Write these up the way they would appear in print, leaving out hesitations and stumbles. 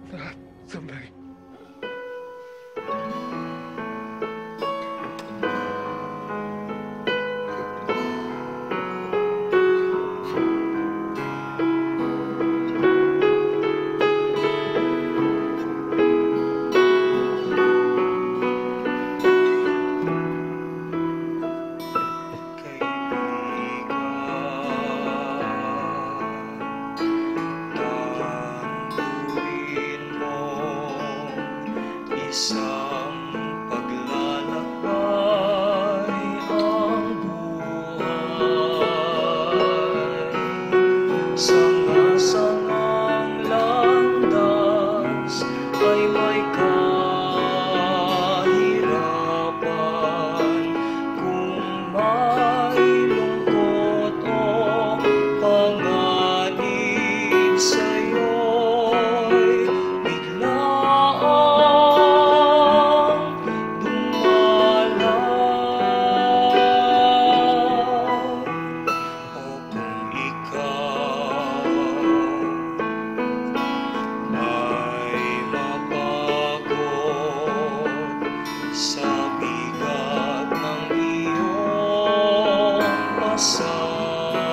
Sandali. Isang paglalakbay ang buhay, sanga-sangang landas ay may kahirapan. Kung may lungkot o panganib sa'yo'y biglaan sa bigat ng iyong pasal.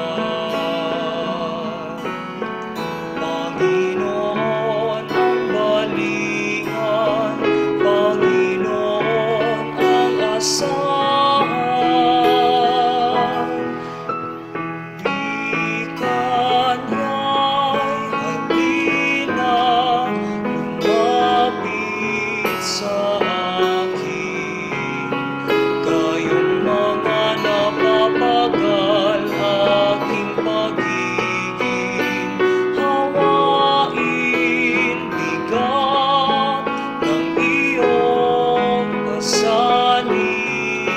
Panginoon ang balingan, Panginoon ang asahan. Di kanya'y halina, lumapit sa aking pagiging hawain, bigat ng iyong pasanin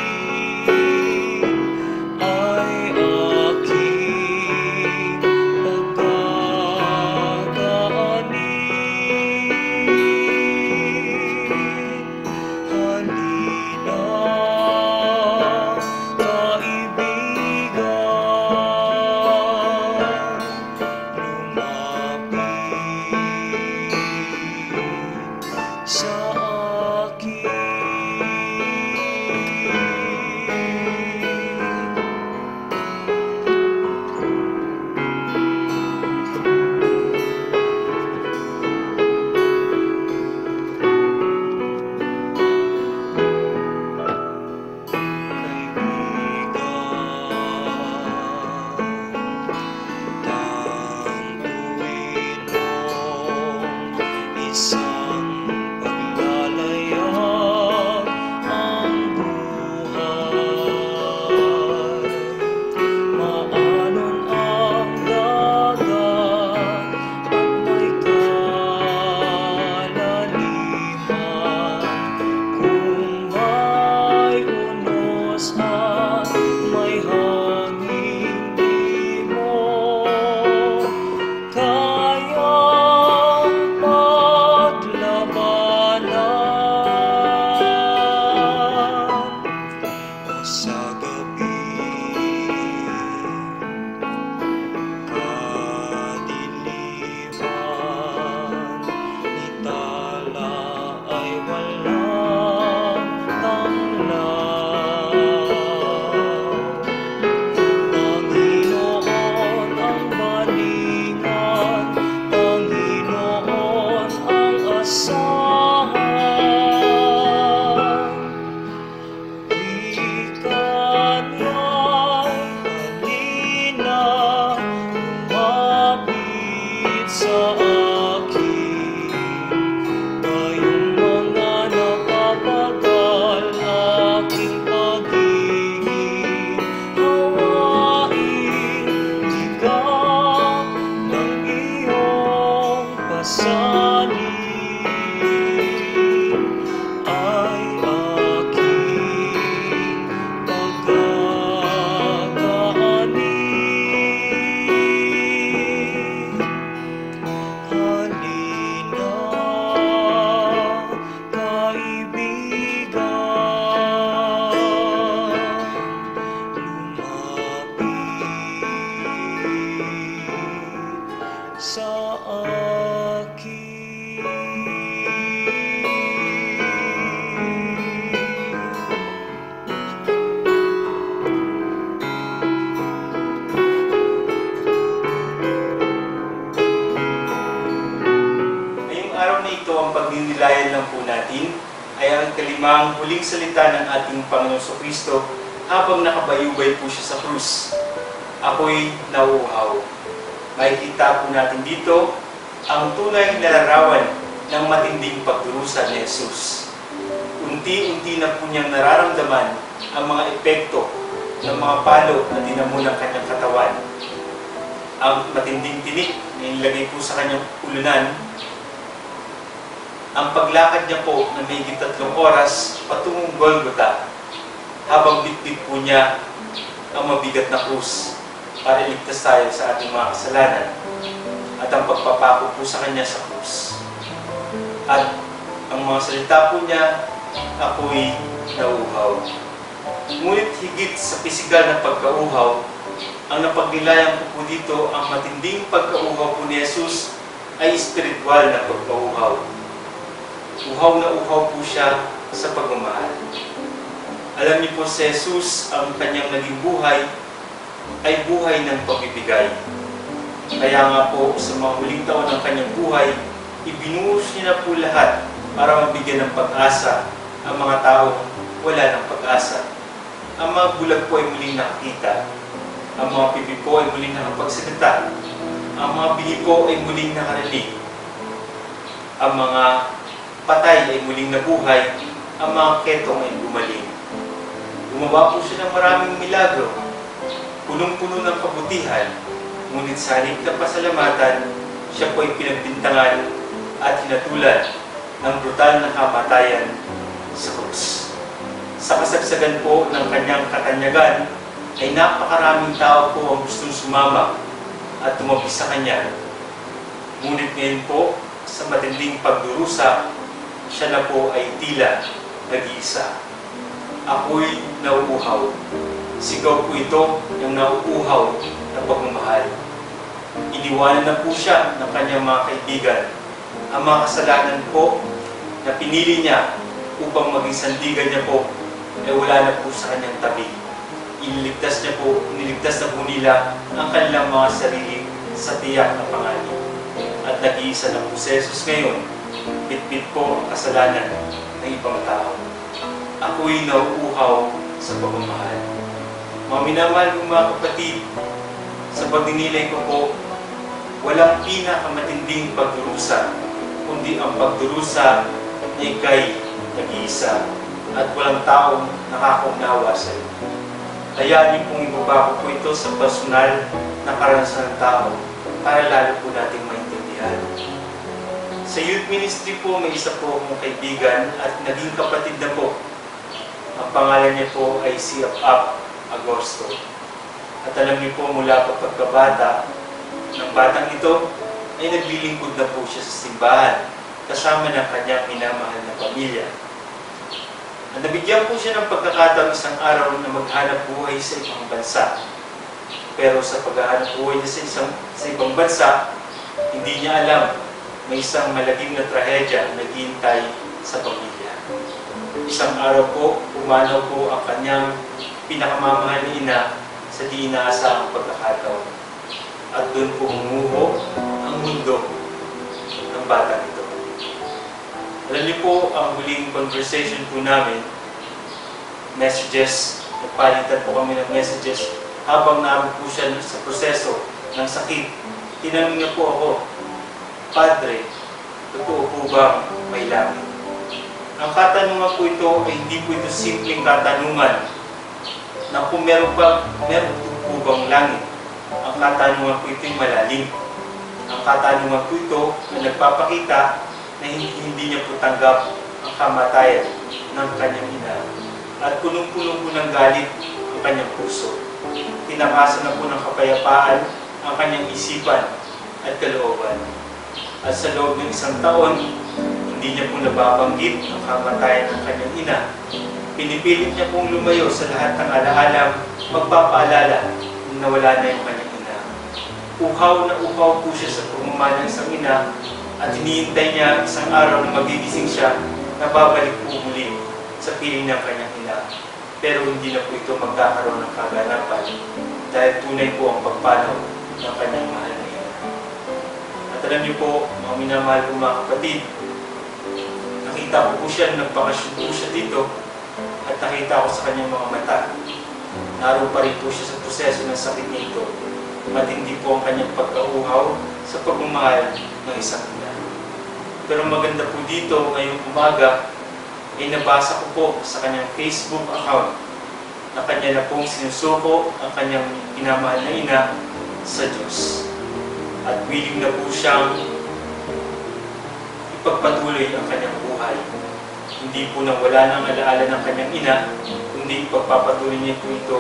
ay aking pagdadaanin. Halina, sa akin. Tanduin mo isang paglalayag ang buhay. Maalon ang dagat at may kalaliman. Kung may unos at may hangin, di mo kayang paglabanan. O sa gabi kadiliman, itala ay walang tanglaw. Panginoon ang balingan, Panginoon ang asahan. Di kanya'y halina, lumapit sa akin. Kayong mga napapagal, aking pagiging hawain, bigat ng iyong pasanin ay aking pagdadaanin. Halina, kaibigan, lumapit sa akin. araw na ito, ang pagninilayan lang po natin ay ang ikalimang huling salita ng ating Panginoong Kristo habang nakabayubay po siya sa krus. Ako'y nauuhaw. Makikita po natin dito ang tunay na larawan ng matinding pagdurusa ni Jesus. Unti-unti na po niyang nararamdaman ang mga epekto ng mga palo na dinamo ng kanyang katawan. Ang matinding tinik na inilagay po sa kanyang ulunan, ang paglakad niya po na may 3 oras patungong Golgotha, habang bitbit po niya ang mabigat na krus para iligtas tayo sa ating mga kasalanan, at ang pagpapako po sa kanya sa krus. At ang mga salita po niya, ako'y nauuhaw. Ngunit higit sa pisikal na pagkauhaw, ang napagnilayan ko po dito, ang matinding pagkauhaw po ni Jesus ay espiritual na pagkauhaw. Uhaw na uhaw po siya sa pagmamahal. Alam niyo po, si Jesus, ang kanyang naging buhay ay buhay ng pagbibigay. Kaya nga po, sa mga huling taon ng kanyang buhay, ibinuhos niya na po lahat para mabigyan ng pag-asa ang mga taong wala ng pag-asa. Ang mga bulag po ay muling nakakita. Ang mga pipi po ay muling nakapagsalita. Ang mga bihi po ay muling nakarinig. Ang mga patay ay muling nabuhay. Ang mga ketong ay gumaling. Gumawa po siya ng maraming milagro, punong-puno ng kabutihan, ngunit sa halip ng pasalamatan, siya po ay pinagbintangan at hinatulan ng brutal na kamatayan sa krus. Sa kasagsagan po ng kanyang katanyagan, ay napakaraming tao po ang gustong sumama at tumabi sa kanya. Ngunit ngayon po, sa matinding pagdurusa, siya na po ay tila nag-iisa. Ako'y nauuhaw. Sigaw po ito ng nauuhaw na pagmamahal. Iniwanan na po siya ng kanyang mga kaibigan. Ang mga kasalanan po na pinili niya upang maging sandigan niya po ay wala na po sa kanyang tabi. Iniligtas na po nila ang kanilang mga sarili sa tiyak na panganib. At nag-iisa na po si Jesus ngayon, bit-bit po ang kasalanan ng ibang tao. Ako'y nauuhaw sa pagmamahal. Mga minamahal kong mga kapatid, sa pagdinilay ko po, walang pinakamatinding pagdurusa, kundi ang pagdurusa na ika'y nag-iisa at walang taong nakakaunawa sa iyo. Kaya niyo pong ibaba ko po ito sa personal na karanasan ng tao para lalo po nating maintindihan. Sa youth ministry po, may isa po akong kaibigan at naging kapatid na po. Ang pangalan niya po ay si Up Agosto. At alam niyo po, mula pa pagkabata ng batang ito, ay naglilingkod na po siya sa simbahan kasama ng kanyang minamahal na pamilya. At nabigyan po siya ng pagkakataon isang araw na maghanap buhay sa ibang bansa. Pero sa paghahanap buhay niya sa ibang bansa, hindi niya alam may isang malagim na trahedya na naghihintay sa pamilya. Isang araw po, pumanaw po ang kanyang pinakamamahal na ina sa di inaasahang pagkakataon. At doon po humuho ang mundo ng bata nito. Alam niyo po, ang huling conversation po namin, messages, nagpalitan po kami ng messages habang namin po siya sa proseso ng sakit. Tinanong niya po ako, Padre, totoo po ba may langit? Ang katanungan po ito ay hindi po ito simpleng katanungan na kung meron po bang langit. Ang katanungan po ito ay malalim. Ang katanungan po ito ay nagpapakita na hindi niya po tanggap ang kamatayan ng kanyang ina. At punong-puno po ng galit ang kanyang puso. Tinakasan na po ng kapayapaan ang kanyang isipan at kalooban. At sa loob ng 1 taon, hindi niya po nababanggit ang kamatayan ng kanyang ina. Pinipilit niya pong lumayo sa lahat ng alaalam, magpapaalala na wala na yung kanyang ina. Uhaw na uhaw po siya sa pagmamahal ng isang ina at hinihintay niya isang araw na magigising siya na babalik po muli sa piling ng kanyang ina. Pero hindi na po ito magkakaroon ng kaganapan dahil tunay po ang pagpanaw ng kanyang mahal na ina. At At alam niyo po, mga minamahal ko mga kapatid, nakita ko po siya, nagpakasyon po siya dito, at nakita ko sa kanyang mga mata. Naroon pa rin po siya sa proseso ng sakit niya ito. Matindi po ang kanyang pagkauhaw sa pagmamahal ng isang ina. Pero maganda po dito, ngayong umaga, ay nabasa ko po sa kanyang Facebook account na kanya na pong sinusuko ang kanyang pinamahal na ina sa Diyos. At willing na po siyang ipagpatuloy ang kanyang buhay. Hindi po nang wala ng alaala ng kanyang ina, kundi ipagpapatuloy niya po ito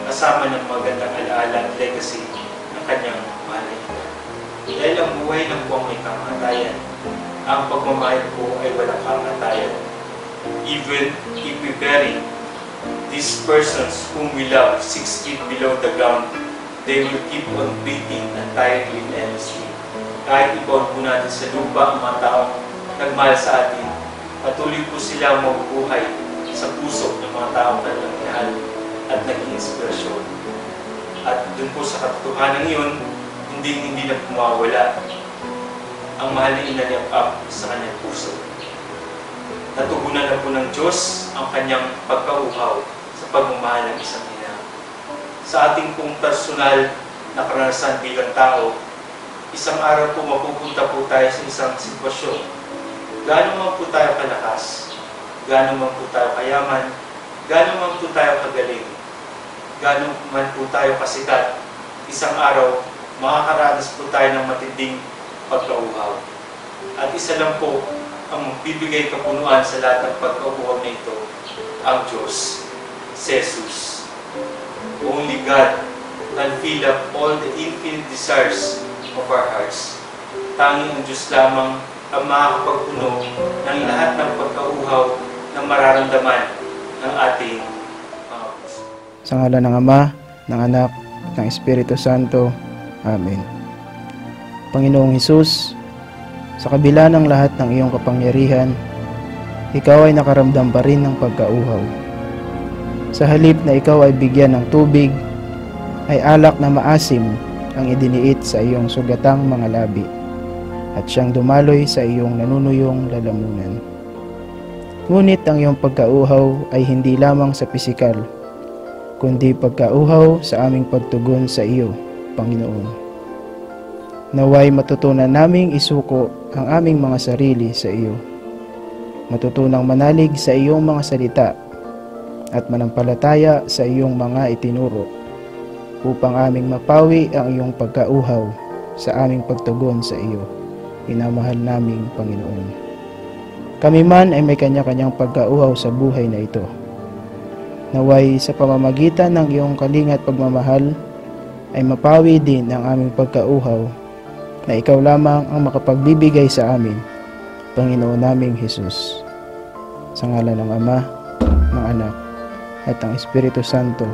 kasama ng magandang alaala at legacy ng kanyang mahal na ina. Dahil ang buhay lang po ang may kamatayan. Ang pagmamahal po ay walang kamatayan. Even if we bury these persons whom we love 6 feet below the ground, they will keep on beating untiringly and endlessly. Kahit ibaon po natin sa lupa ang mga taong nagmahal sa atin, patuloy po sila mabubuhay sa puso ng mga taong kanilang minahal at naging inspirasyon. At dun po sa katotohanan yun, hindi na pumawala ang mahal na ina ni Ab sa kanyang puso. Natugunan na po ng Diyos ang kanyang pagkauhaw sa pagmamahal ng isang ina. Sa ating pong personal na karanasan bilang tao, isang araw po mapupunta po tayo sa isang sitwasyon. Gaano man po tayo kalakas, gaano man po tayo kayaman, gaano man po tayo kagaling, gaano man po tayo kasikat, isang araw makakaranas po tayo ng matinding pagkauhaw. At isa lang po ang magbibigay kapunuan sa lahat ng pagkauhaw na ito, ang Diyos, si Jesus. Only God can fill up all the infinite desires of our hearts. Tanging ang Diyos lamang ang makakapagpuno ng lahat ng pagkauhaw na mararamdaman ng ating mga puso. Sa ngalan ng Ama, ng Anak, at ng Espiritu Santo. Amen. Panginoong Hesus, sa kabila ng lahat ng iyong kapangyarihan, ikaw ay nakaramdam pa rin ng pagkauhaw. Sa halip na ikaw ay bigyan ng tubig, ay alak na maasim ang idiniit sa iyong sugatang mga labi, at siyang dumaloy sa iyong nanunuyong lalamunan. Ngunit ang iyong pagkauhaw ay hindi lamang sa pisikal, kundi pagkauhaw sa aming pagtugon sa iyo, Panginoon. Naway matutunan naming isuko ang aming mga sarili sa iyo. Matutunang manalig sa iyong mga salita at manampalataya sa iyong mga itinuro upang aming mapawi ang iyong pagkauhaw sa aming pagtugon sa iyo. Pinamahal naming Panginoon. Kami man ay may kanya-kanyang pagkauhaw sa buhay na ito. Naway sa pamamagitan ng iyong kalinga at pagmamahal ay mapawi din ang aming pagkauhaw na ikaw lamang ang makapagbibigay sa amin, Panginoon naming Hesus. Sa ngalan ng Ama, ng Anak, at ng Espiritu Santo.